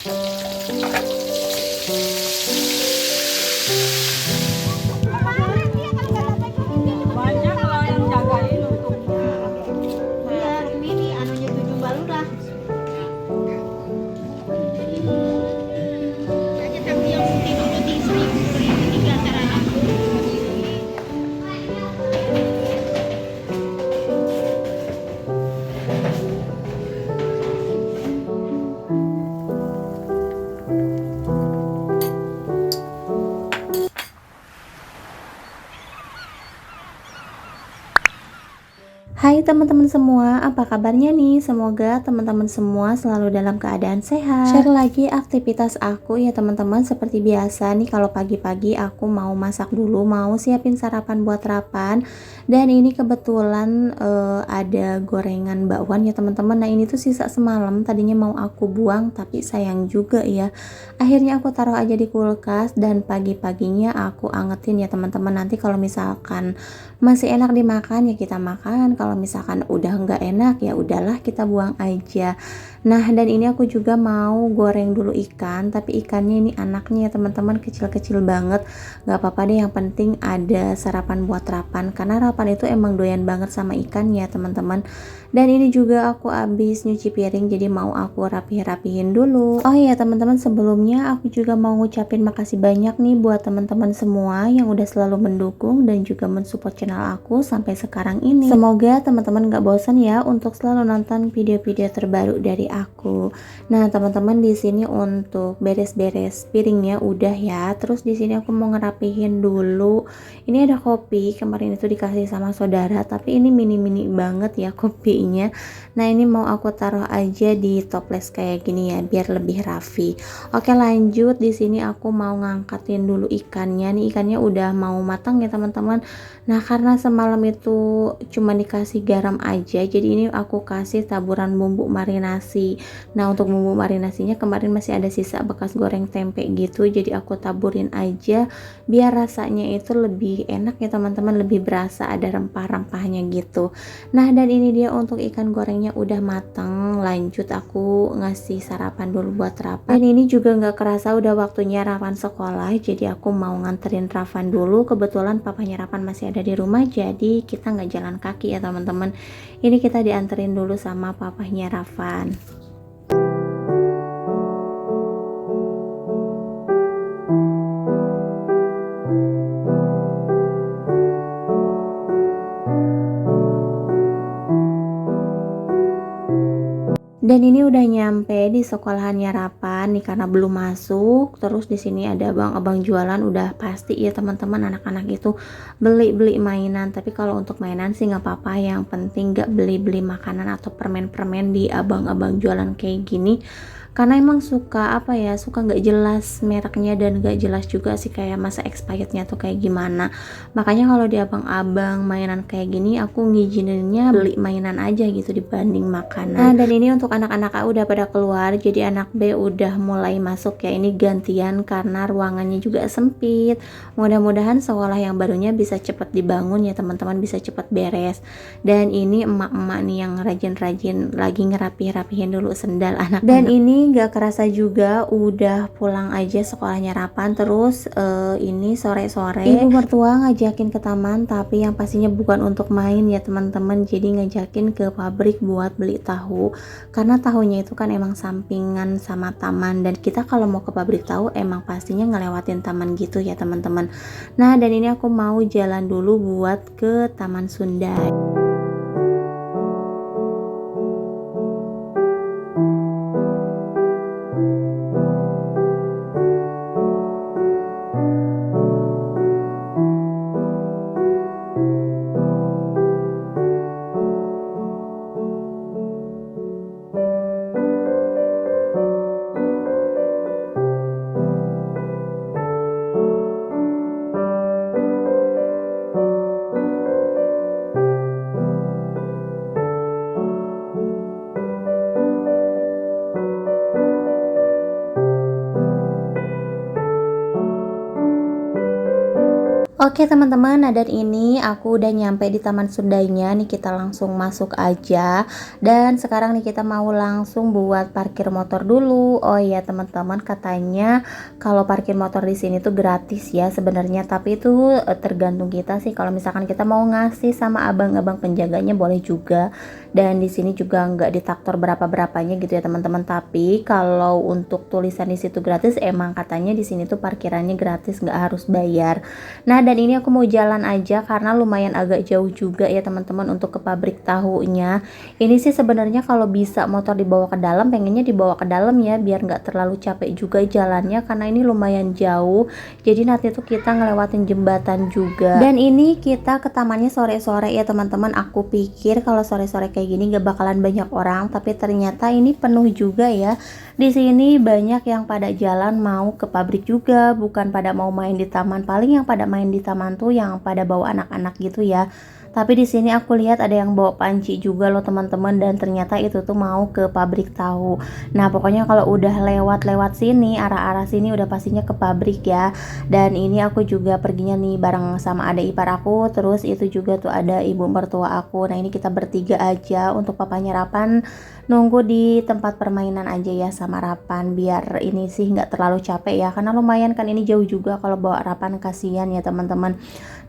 Banyak lah yang jagain untuk Iya, ini anunya tujuh balulah. Banyak tapi yang putih dulu di seribu tiga antara aku sendiri. Hai teman-teman semua, apa kabarnya nih? Semoga teman-teman semua selalu dalam keadaan sehat. Share lagi aktivitas aku ya teman-teman. Seperti biasa nih, kalau pagi-pagi aku mau masak dulu, mau siapin sarapan buat Rapan. Dan ini kebetulan ada gorengan bakwan ya teman-teman. Nah ini tuh sisa semalam, tadinya mau aku buang tapi sayang juga ya. Akhirnya aku taruh aja di kulkas dan pagi-paginya aku angetin ya teman-teman. Nanti kalau misalkan masih enak dimakan ya kita makan, kalau misalkan udah nggak enak ya udahlah kita buang aja. Nah dan ini aku juga mau goreng dulu ikan, tapi ikannya ini anaknya ya teman-teman kecil-kecil banget. Nggak apa-apa deh, yang penting ada sarapan buat Rapan, karena Rapan itu emang doyan banget sama ikan ya teman-teman. Dan ini juga aku habis nyuci piring, jadi mau aku rapih-rapihin dulu. Oh iya teman-teman, sebelumnya aku juga mau ngucapin makasih banyak nih buat teman-teman semua yang udah selalu mendukung dan juga mensupport channel aku sampai sekarang ini. Semoga teman-teman gak bosan ya untuk selalu nonton video-video terbaru dari aku. Nah teman-teman, di sini untuk beres-beres piringnya udah ya. Terus di sini aku mau ngerapihin dulu. Ini ada kopi, kemarin itu dikasih sama saudara, tapi ini mini-mini banget ya kopinya. Nah ini mau aku taruh aja di toples kayak gini ya, biar lebih rapi. Oke lanjut, di sini aku mau ngangkatin dulu ikannya. Nih ikannya udah mau matang ya teman-teman. Nah karena semalam itu cuma dikasih garam aja, jadi ini aku kasih taburan bumbu marinasi. Nah untuk bumbu marinasinya kemarin masih ada sisa bekas goreng tempe gitu, jadi aku taburin aja biar rasanya itu lebih enak ya teman-teman, lebih berasa ada rempah-rempahnya gitu. Nah dan ini dia untuk ikan gorengnya udah matang. Lanjut aku ngasih sarapan dulu buat Rapan. Dan ini juga nggak kerasa udah waktunya Rapan sekolah, jadi aku mau nganterin Rapan dulu. Kebetulan papanya Rapan masih ada di rumah, jadi kita nggak jalan kaki ya teman-teman. Ini kita dianterin dulu sama papanya Rapan. Dan ini udah nyampe di sekolahannya Rapan nih, karena belum masuk. Terus di sini ada abang-abang jualan, udah pasti ya teman-teman anak-anak itu beli-beli mainan. Tapi kalau untuk mainan sih nggak apa-apa, yang penting nggak beli-beli makanan atau permen-permen di abang-abang jualan kayak gini. Karena emang suka apa ya, suka nggak jelas mereknya dan nggak jelas juga sih kayak masa expirednya tuh kayak gimana. Makanya kalau di abang-abang mainan kayak gini aku ngizininnya beli mainan aja gitu dibanding makanan. Nah dan ini untuk anak-anak A udah pada keluar, jadi anak B udah mulai masuk ya. Ini gantian karena ruangannya juga sempit. Mudah-mudahan sekolah yang barunya bisa cepat dibangun ya teman-teman, bisa cepat beres. Dan ini emak-emak nih yang rajin-rajin lagi ngerapih-rapihin dulu sendal anak-anak. Dan ini gak kerasa juga udah pulang aja sekolahnya Rapan. Terus ini sore-sore ibu mertua ngajakin ke taman, tapi yang pastinya bukan untuk main ya teman-teman. Jadi ngajakin ke pabrik buat beli tahu, karena tahunya itu kan emang sampingan sama taman, dan kita kalau mau ke pabrik tahu emang pastinya ngelewatin taman gitu ya teman-teman. Nah dan ini aku mau jalan dulu buat ke Taman Sunda. Oke teman-teman, nah dan ini aku udah nyampe di Taman Sundainya nih, kita langsung masuk aja. Dan sekarang nih kita mau langsung buat parkir motor dulu. Oh iya teman-teman, katanya kalau parkir motor di sini tuh gratis ya sebenarnya, tapi itu tergantung kita sih. Kalau misalkan kita mau ngasih sama abang-abang penjaganya boleh juga. Dan di sini juga nggak ditaktor berapa-berapanya gitu ya teman-teman. Tapi kalau untuk tulisan di situ gratis, emang katanya di sini tuh parkirannya gratis, nggak harus bayar. Nah dan ini aku mau jalan aja karena lumayan agak jauh juga ya teman-teman untuk ke pabrik tahunya. Ini sih sebenarnya kalau bisa motor dibawa ke dalam, pengennya dibawa ke dalam ya, biar nggak terlalu capek juga jalannya karena ini lumayan jauh. Jadi nanti tuh kita ngelewatin jembatan juga. Dan ini kita ke tamannya sore-sore ya teman-teman. Aku pikir kalau sore-sore kayak gini gak bakalan banyak orang, tapi ternyata ini penuh juga ya. Di sini banyak yang pada jalan mau ke pabrik juga, bukan pada mau main di taman. Paling yang pada main di taman tuh yang pada bawa anak-anak gitu ya. Tapi di sini aku lihat ada yang bawa panci juga loh teman-teman, dan ternyata itu tuh mau ke pabrik tahu. Nah pokoknya kalau udah lewat-lewat sini, arah-arah sini udah pastinya ke pabrik ya. Dan ini aku juga perginya nih bareng sama adik ipar aku, terus itu juga tuh ada ibu mertua aku. Nah ini kita bertiga aja, untuk papanya Rapan nunggu di tempat permainan aja ya sama Rapan, biar ini sih nggak terlalu capek ya, karena lumayan kan ini jauh juga kalau bawa Rapan, kasihan ya teman-teman.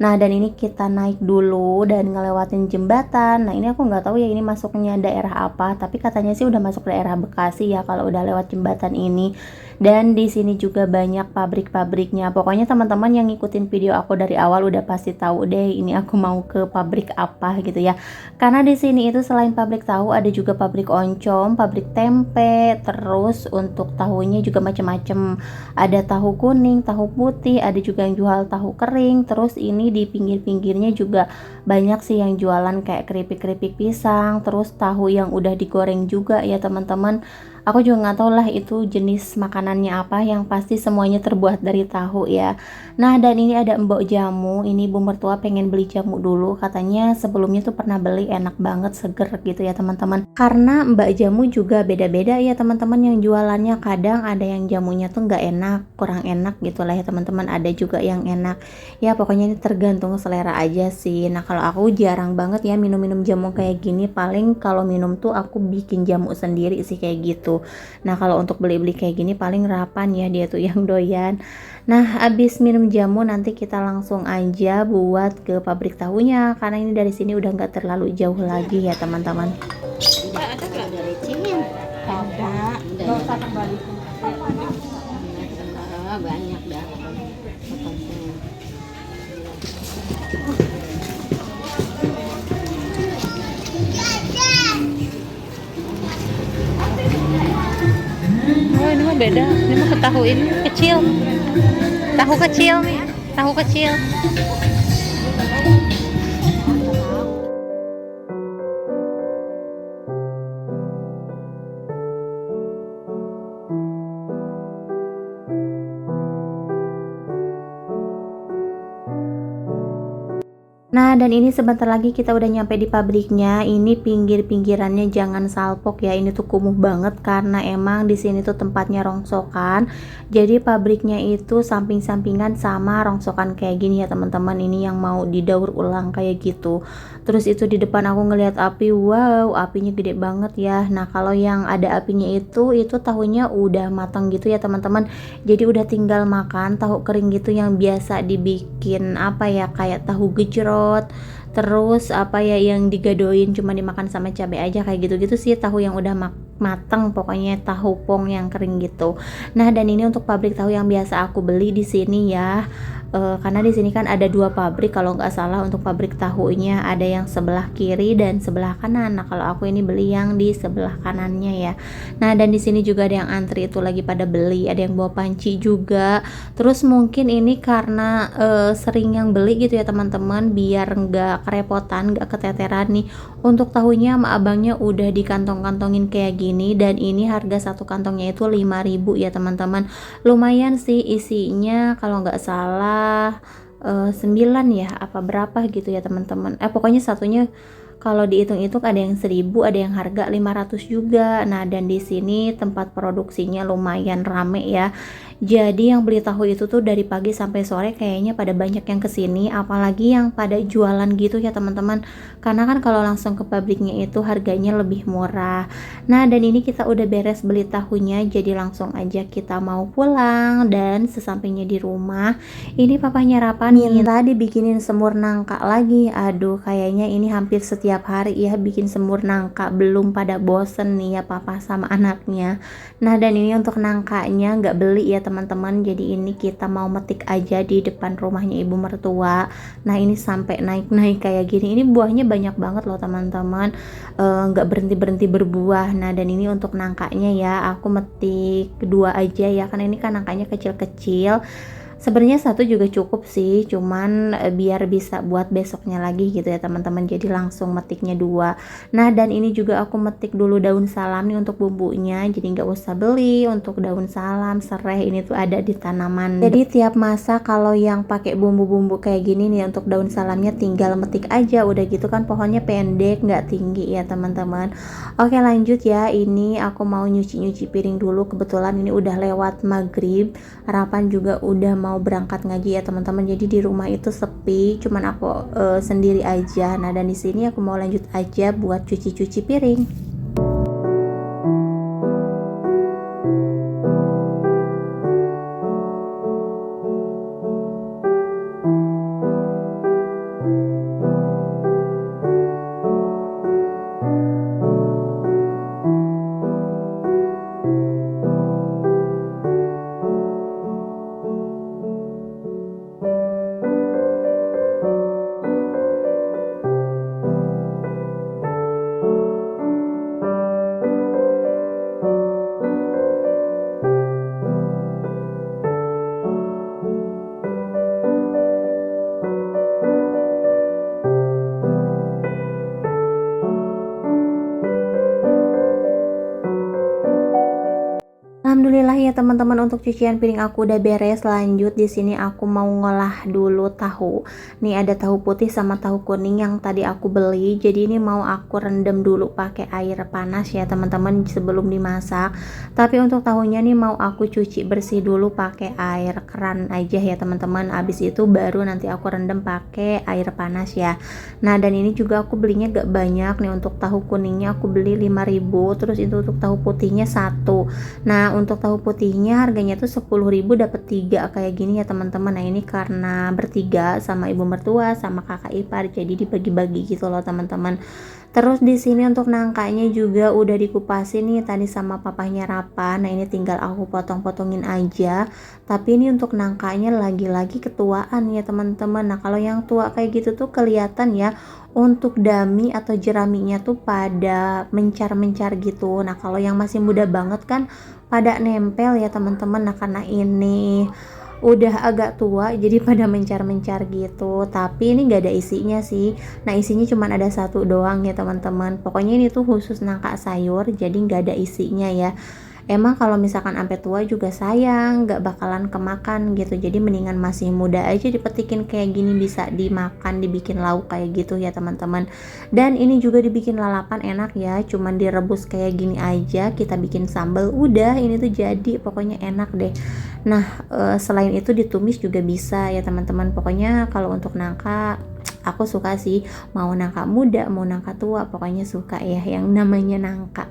Nah dan ini kita naik dulu dan ngelewatin jembatan. Nah ini aku nggak tahu ya ini masuknya daerah apa, tapi katanya sih udah masuk daerah Bekasi ya kalau udah lewat jembatan ini. Dan di sini juga banyak pabrik-pabriknya. Pokoknya teman-teman yang ngikutin video aku dari awal udah pasti tahu deh ini aku mau ke pabrik apa gitu ya. Karena di sini itu selain pabrik tahu ada juga pabrik oncom, pabrik tempe, terus untuk tahunya juga macam-macam. Ada tahu kuning, tahu putih, ada juga yang jual tahu kering. Terus ini di pinggir-pinggirnya juga banyak sih yang jualan kayak keripik-keripik pisang, terus tahu yang udah digoreng juga ya teman-teman. Aku juga nggak tahu lah itu jenis makanannya apa, yang pasti semuanya terbuat dari tahu ya. Nah dan ini ada embok jamu, ini ibu mertua pengen beli jamu dulu, katanya sebelumnya tuh pernah beli, enak banget, seger gitu ya teman-teman. Karena mbak jamu juga beda-beda ya teman-teman yang jualannya, kadang ada yang jamunya tuh nggak enak, kurang enak gitu lah ya teman-teman, ada juga yang enak. Ya pokoknya ini tergantung selera aja sih. Nah kalau aku jarang banget ya minum-minum jamu kayak gini, paling kalau minum tuh aku bikin jamu sendiri sih kayak gitu. Nah kalau untuk beli-beli kayak gini paling Rapan ya, dia tuh yang doyan. Nah abis minum jamu nanti kita langsung aja buat ke pabrik tahunya, karena ini dari sini udah nggak terlalu jauh lagi ya teman-teman. Ada nggak dari Cina? Ada. Nggak usah kembali. Banyak dah. Oh ini mah beda. Ini mah tahu ini kecil. Tahu kecil nih. Tahu kecil. Nah dan ini sebentar lagi kita udah nyampe di pabriknya. Ini pinggir-pinggirannya jangan salpok ya, ini tuh kumuh banget karena emang di sini tuh tempatnya rongsokan. Jadi pabriknya itu samping-sampingan sama rongsokan kayak gini ya teman-teman. Ini yang mau didaur ulang kayak gitu. Terus itu di depan aku ngelihat api, wow apinya gede banget ya. Nah kalau yang ada apinya itu tahunya udah matang gitu ya teman-teman. Jadi udah tinggal makan tahu kering gitu yang biasa dibikin apa ya, kayak tahu gejrot, terus apa ya yang digadoin cuma dimakan sama cabai aja, kayak gitu-gitu sih tahu yang udah mateng, pokoknya tahu pong yang kering gitu. Nah dan ini untuk pabrik tahu yang biasa aku beli di sini ya. Karena di sini kan ada dua pabrik kalau nggak salah, untuk pabrik tahunya ada yang sebelah kiri dan sebelah kanan. Nah kalau aku ini beli yang di sebelah kanannya ya. Nah dan di sini juga ada yang antri itu lagi pada beli, ada yang bawa panci juga. Terus mungkin ini karena sering yang beli gitu ya teman-teman, biar nggak kerepotan, nggak keteteran nih. Untuk tahunya sama abangnya udah dikantong-kantongin kayak gini, dan ini harga satu kantongnya itu 5.000 ya teman-teman. Lumayan sih isinya, kalau nggak salah 9 ya apa berapa gitu ya teman-teman. Pokoknya satunya kalau dihitung-hitung ada yang 1.000, ada yang harga 500 juga. Nah dan di sini tempat produksinya lumayan rame ya. Jadi yang beli tahu itu tuh dari pagi sampai sore kayaknya pada banyak yang kesini, apalagi yang pada jualan gitu ya teman-teman. Karena kan kalau langsung ke pabriknya itu harganya lebih murah. Nah, dan ini kita udah beres beli tahunya, jadi langsung aja kita mau pulang. Dan sesampainya di rumah, ini papanya Rapan minta dibikinin semur nangka lagi. Aduh, kayaknya ini hampir setiap hari ya bikin semur nangka, belum pada bosen nih ya papa sama anaknya. Nah, dan ini untuk nangkanya nggak beli ya teman-teman, jadi ini kita mau metik aja di depan rumahnya ibu mertua. Nah, ini sampai naik-naik kayak gini, ini buahnya banyak banget loh teman-teman, nggak berhenti-berhenti berbuah. Nah, dan ini untuk nangkanya ya, aku metik 2 aja ya, karena ini kan nangkanya kecil-kecil. Sebenarnya 1 juga cukup sih, cuman biar bisa buat besoknya lagi gitu ya teman-teman, jadi langsung metiknya 2. Nah, dan ini juga aku metik dulu daun salam nih untuk bumbunya, jadi nggak usah beli. Untuk daun salam, serai ini tuh ada di tanaman, jadi tiap masak kalau yang pakai bumbu-bumbu kayak gini nih, untuk daun salamnya tinggal metik aja, udah gitu kan pohonnya pendek nggak tinggi ya teman-teman. Oke, lanjut ya, ini aku mau nyuci-nyuci piring dulu, kebetulan ini udah lewat maghrib. Harapan juga udah mau berangkat ngaji ya teman-teman, jadi di rumah itu sepi, cuman aku sendiri aja. Nah, dan di sini aku mau lanjut aja buat cuci-cuci piring. Alhamdulillah ya teman-teman, untuk cucian piring aku udah beres. Lanjut di sini aku mau ngolah dulu tahu. Nih ada tahu putih sama tahu kuning yang tadi aku beli. Jadi ini mau aku rendam dulu pakai air panas ya teman-teman sebelum dimasak. Tapi untuk tahunya nih mau aku cuci bersih dulu pakai air keran aja ya teman-teman. Abis itu baru nanti aku rendam pakai air panas ya. Nah, dan ini juga aku belinya gak banyak nih. Untuk tahu kuningnya aku beli 5.000, terus itu untuk tahu putihnya 1. Nah, untuk tahu putihnya harganya tuh 10.000 dapat 3 kayak gini ya teman-teman. Nah, ini karena bertiga sama ibu mertua sama kakak ipar, jadi dibagi-bagi gitu loh teman-teman. Terus di sini untuk nangkanya juga udah dikupasin nih tadi sama papahnya Rapan. Nah, ini tinggal aku potong-potongin aja. Tapi ini untuk nangkanya lagi-lagi ketuaan ya teman-teman. Nah, kalau yang tua kayak gitu tuh kelihatan ya, untuk dami atau jeraminya tuh pada mencar-mencar gitu. Nah, kalau yang masih muda banget kan pada nempel ya teman-teman. Nah, karena ini udah agak tua jadi pada mencar-mencar gitu, tapi ini gak ada isinya sih. Nah, isinya cuma ada 1 doang ya teman-teman. Pokoknya ini tuh khusus nangka sayur, jadi gak ada isinya ya. Emang kalau misalkan sampai tua juga sayang, gak bakalan kemakan gitu. Jadi mendingan masih muda aja dipetikin kayak gini, bisa dimakan, dibikin lauk kayak gitu ya teman-teman. Dan ini juga dibikin lalapan enak ya, cuman direbus kayak gini aja, kita bikin sambal, udah ini tuh jadi, pokoknya enak deh. Nah, selain itu ditumis juga bisa ya teman-teman. Pokoknya kalau untuk nangka aku suka sih, mau nangka muda mau nangka tua, pokoknya suka ya yang namanya nangka.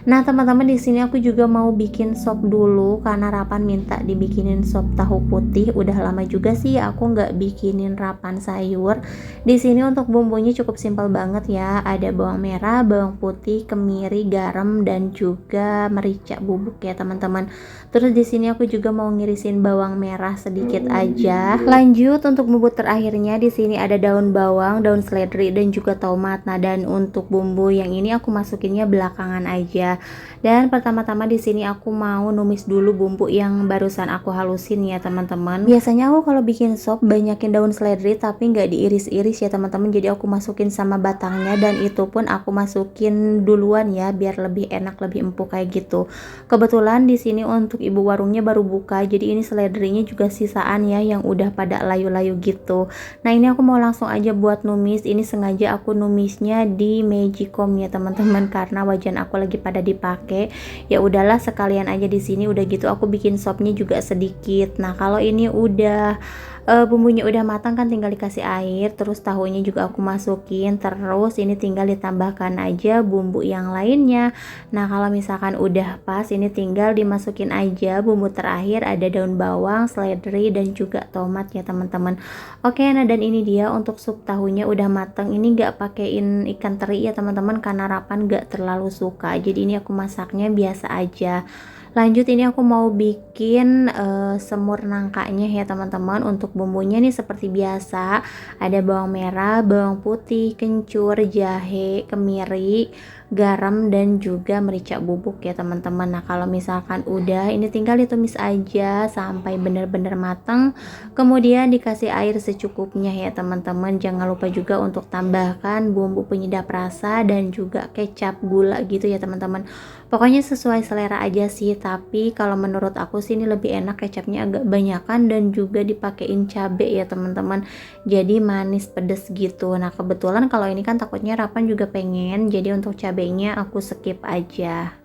Nah, teman-teman di sini aku juga mau bikin sop dulu karena Rapan minta dibikinin sop tahu putih. Udah lama juga sih aku nggak bikinin Rapan sayur. Di sini untuk bumbunya cukup simpel banget ya. Ada bawang merah, bawang putih, kemiri, garam, dan juga merica bubuk ya teman-teman. Terus di sini aku juga mau ngirisin bawang merah sedikit aja. Lanjut untuk bumbu terakhirnya di sini ada daun bawang, daun seledri, dan juga tomat. Nah, dan untuk bumbu yang ini aku masukinnya belakangan aja. Dan pertama-tama di sini aku mau numis dulu bumbu yang barusan aku halusin ya teman-teman. Biasanya aku kalau bikin sop banyakin daun seledri tapi nggak diiris-iris ya teman-teman. Jadi aku masukin sama batangnya, dan itu pun aku masukin duluan ya biar lebih enak, lebih empuk kayak gitu. Kebetulan di sini untuk ibu warungnya baru buka, jadi ini seledrinya juga sisaan ya yang udah pada layu-layu gitu. Nah, ini aku mau langsung aja buat numis. Ini sengaja aku numisnya di Magicom ya teman-teman, karena wajan aku lagi pada pada dipakai. Ya udahlah sekalian aja di sini, udah gitu aku bikin sopnya juga sedikit. Nah, kalau ini udah bumbunya udah matang kan tinggal dikasih air, terus tahunya juga aku masukin, terus ini tinggal ditambahkan aja bumbu yang lainnya. Nah, kalau misalkan udah pas ini tinggal dimasukin aja bumbu terakhir, ada daun bawang, seledri dan juga tomat ya teman-teman. Oke, nah dan ini dia untuk sup tahunya udah matang. Ini gak pakein ikan teri ya teman-teman karena Rapan gak terlalu suka, jadi ini aku masaknya biasa aja. Lanjut ini aku mau bikin semur nangkanya ya teman-teman. Untuk bumbunya nih seperti biasa, ada bawang merah, bawang putih, kencur, jahe, kemiri, garam dan juga merica bubuk ya teman-teman. Nah, kalau misalkan udah ini tinggal ditumis aja sampai bener-bener matang, kemudian dikasih air secukupnya ya teman-teman. Jangan lupa juga untuk tambahkan bumbu penyedap rasa dan juga kecap, gula gitu ya teman-teman. Pokoknya sesuai selera aja sih, tapi kalau menurut aku sih ini lebih enak kecapnya agak banyakan dan juga dipakein cabe ya teman-teman, jadi manis pedes gitu. Nah, kebetulan kalau ini kan takutnya Rapan juga pengen, jadi untuk cabenya aku skip aja.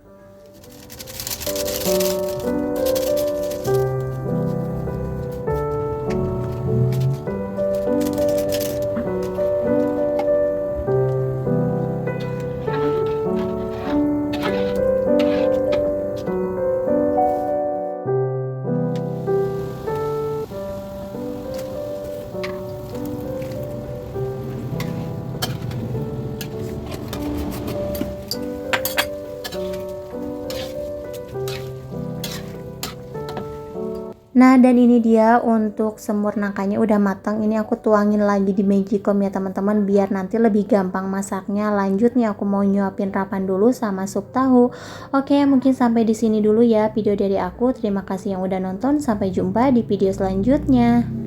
Nah, dan ini dia untuk semur nangkanya udah matang. Ini aku tuangin lagi di magicom ya teman-teman, biar nanti lebih gampang masaknya. Lanjut nih aku mau nyuapin Rapan dulu sama sup tahu. Oke, mungkin sampai di sini dulu ya video dari aku. Terima kasih yang udah nonton. Sampai jumpa di video selanjutnya.